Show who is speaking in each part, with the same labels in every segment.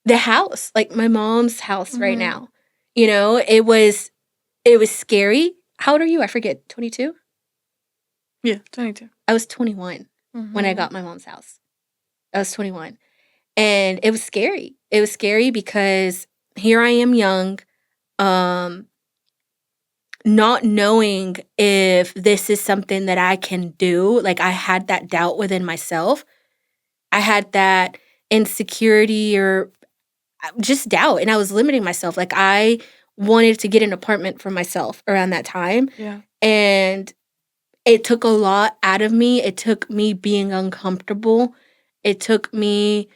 Speaker 1: the house, like my mom's house right
Speaker 2: Mhm.
Speaker 1: now. You know, it was scary. How old are you? I forget. 22?
Speaker 2: Yeah, 22.
Speaker 1: I was 21 when I
Speaker 2: Mhm.
Speaker 1: got my mom's house. I was 21. And it was scary. It was scary because here I am young, um, not knowing if this is something that I can do. Like, I had that doubt within myself. I had that insecurity or just doubt, and I was limiting myself. Like, I wanted to get an apartment for myself around that time,
Speaker 2: Yeah.
Speaker 1: and it took a lot out of me. It took me being uncomfortable. It took me,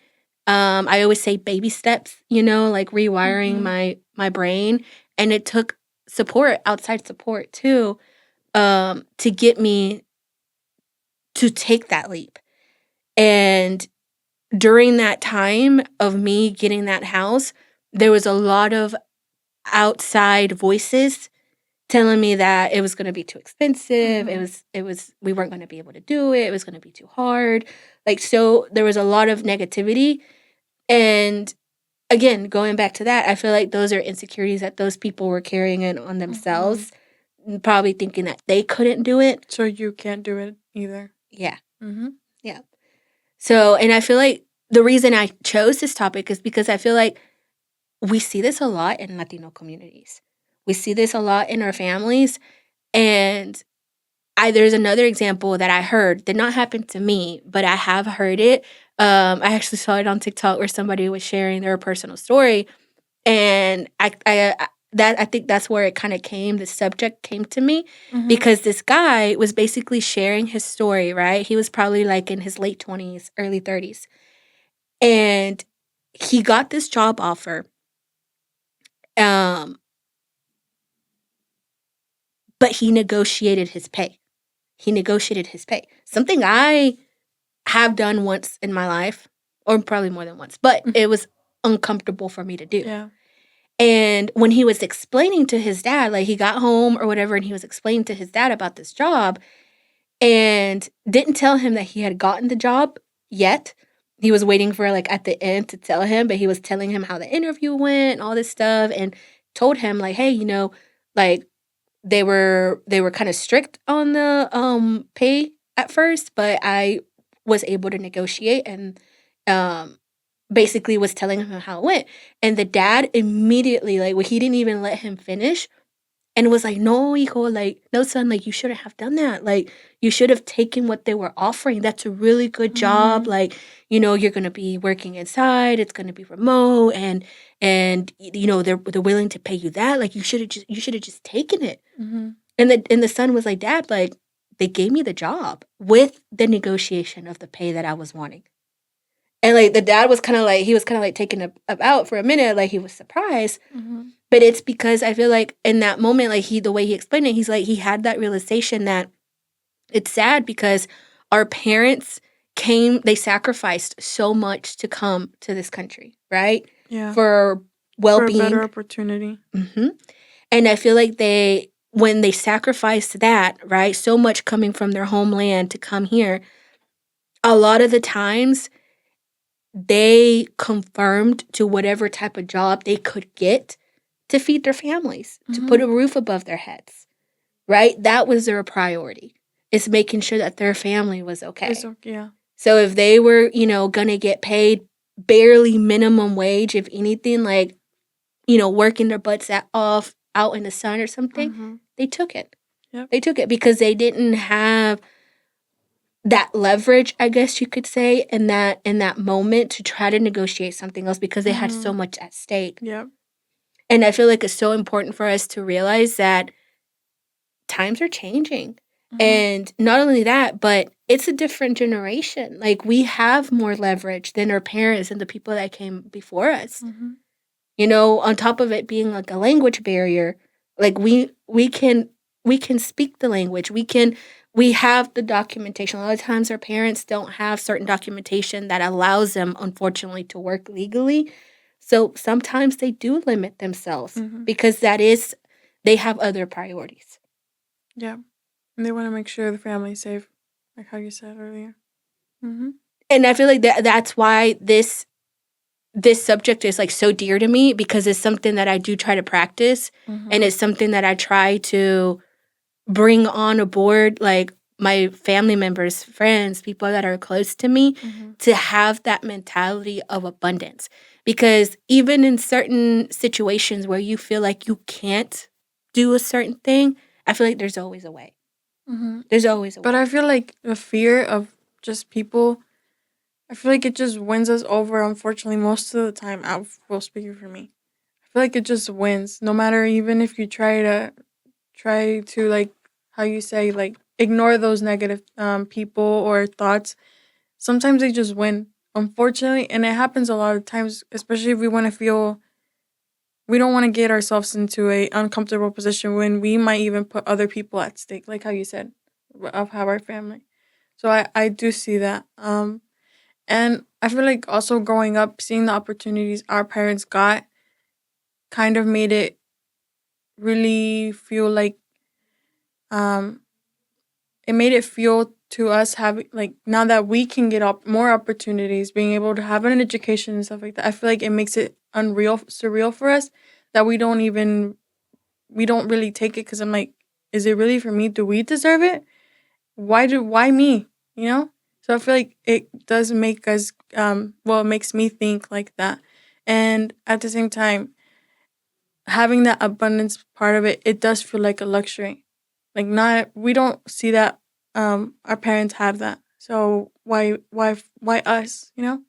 Speaker 1: I always say baby steps, you know, like rewiring
Speaker 2: Mhm.
Speaker 1: my brain, and it took support, outside support too, to get me to take that leap. And during that time of me getting that house, there was a lot of outside voices telling me that it was going to be too expensive.
Speaker 2: Mhm.
Speaker 1: It was we weren't going to be able to do it. It was going to be too hard. Like, so there was a lot of negativity. And again, going back to that, I feel like those are insecurities that those people were carrying in on
Speaker 2: Mhm.
Speaker 1: themselves, probably thinking that they couldn't do it.
Speaker 2: So you can't do it either.
Speaker 1: Yeah.
Speaker 2: Mhm.
Speaker 1: Yeah. So, and I feel like the reason I chose this topic is because I feel like we see this a lot in Latino communities. We see this a lot in our families. And there's another example that I heard, did not happen to me, but I have heard it. I actually saw it on TikTok where somebody was sharing their personal story, and I think that's where it kind of came. The subject came to me
Speaker 2: Mhm.
Speaker 1: because this guy was basically sharing his story. Right, he was probably like in his late 20s, early 30s, and he got this job offer. Um, but he negotiated his pay. He negotiated his pay. Something I have done once in my life, or probably more than once, but it was uncomfortable for me to do.
Speaker 2: Yeah.
Speaker 1: And when he was explaining to his dad, like he got home or whatever, and he was explaining to his dad about this job and didn't tell him that he had gotten the job yet. He was waiting for like at the end to tell him, but he was telling him how the interview went and all this stuff, and told him like, hey, you know, like they were kind of strict on the pay at first, but I was able to negotiate and um basically was telling him how it went. And the dad immediately, like, well, he didn't even let him finish and was like, no, hijo, like, no, son, like, you shouldn't have done that. Like, you should have taken what they were offering. That's a really good job.
Speaker 2: Mhm.
Speaker 1: Like, you know, you're gonna be working inside. It's gonna be remote, and you know they're willing to pay you that. Like, you should have just taken it.
Speaker 2: Mhm.
Speaker 1: And the son was like, Dad, like, they gave me the job with the negotiation of the pay that I was wanting. And like the dad was kind of like, he was kind of like taken about for a minute, like he was surprised.
Speaker 2: Mhm.
Speaker 1: But it's because I feel like in that moment, like the way he explained it, he's like, he had that realization that it's sad because our parents they sacrificed so much to come to this country, right?
Speaker 2: Yeah.
Speaker 1: For
Speaker 2: For a better
Speaker 1: well-being.
Speaker 2: opportunity.
Speaker 1: Hmm. And I feel like when they sacrificed that, right, so much coming from their homeland to come here, a lot of the times they confirmed to whatever type of job they could get to feed their families, to put
Speaker 2: Mhm.
Speaker 1: a roof above their heads, right? That was their priority. It's making sure that their family was
Speaker 2: It's
Speaker 1: okay.
Speaker 2: okay. Yeah.
Speaker 1: So if they were, you know, gonna get paid barely minimum wage, if anything, like, you know, working their butts off out in the sun or something,
Speaker 2: Mhm.
Speaker 1: they took it.
Speaker 2: Yep.
Speaker 1: They took it because they didn't have that leverage, I guess you could say, in that moment to try to negotiate something else because they had so
Speaker 2: Mhm.
Speaker 1: much at stake.
Speaker 2: Yep.
Speaker 1: And I feel like it's so important for us to realize that times are changing.
Speaker 2: Mhm.
Speaker 1: And not only that, but it's a different generation. Like, we have more leverage than our parents and the people that came before us.
Speaker 2: Mhm.
Speaker 1: You know, on top of it being like a language barrier, like we can speak the language. We have the documentation. A lot of times our parents don't have certain documentation that allows them, unfortunately, to work legally. So sometimes they do limit themselves
Speaker 2: Mhm.
Speaker 1: because they have other priorities.
Speaker 2: Yeah. And they want to make sure the family's safe, like how you said earlier. Mhm.
Speaker 1: And I feel like that's why this subject is like so dear to me because it's something that I do try to practice, and it's something that I try to bring on aboard, like my family members, friends, people that are close to me, to have that mentality of abundance. Because even in certain situations where you feel like you can't do a certain thing, I feel like there's always a way. There's always a way.
Speaker 2: But I feel like the fear of just people, I feel like it just wins us over, unfortunately, most of the time. I will speak for me. I feel like it just wins. No matter, even if you try to like, how you say, like, ignore those negative people or thoughts, sometimes they just win. Unfortunately, and it happens a lot of times, especially if we want to feel, we don't want to get ourselves into a uncomfortable position when we might even put other people at stake, like how you said, of how our family. So I do see that. And I feel like also growing up, seeing the opportunities our parents got kind of made it really feel like, um it made it feel to us having, like, now that we can get up more opportunities, being able to have an education and stuff like that, I feel like it makes it surreal for us that we don't really take it, because I'm like, is it really for me? Do we deserve it? Why me? You know? So I feel like it does make us, well, it makes me think like that. And at the same time, having that abundance part of it, it does feel like a luxury. Like, not, we don't see that our parents have that. So why us, you know?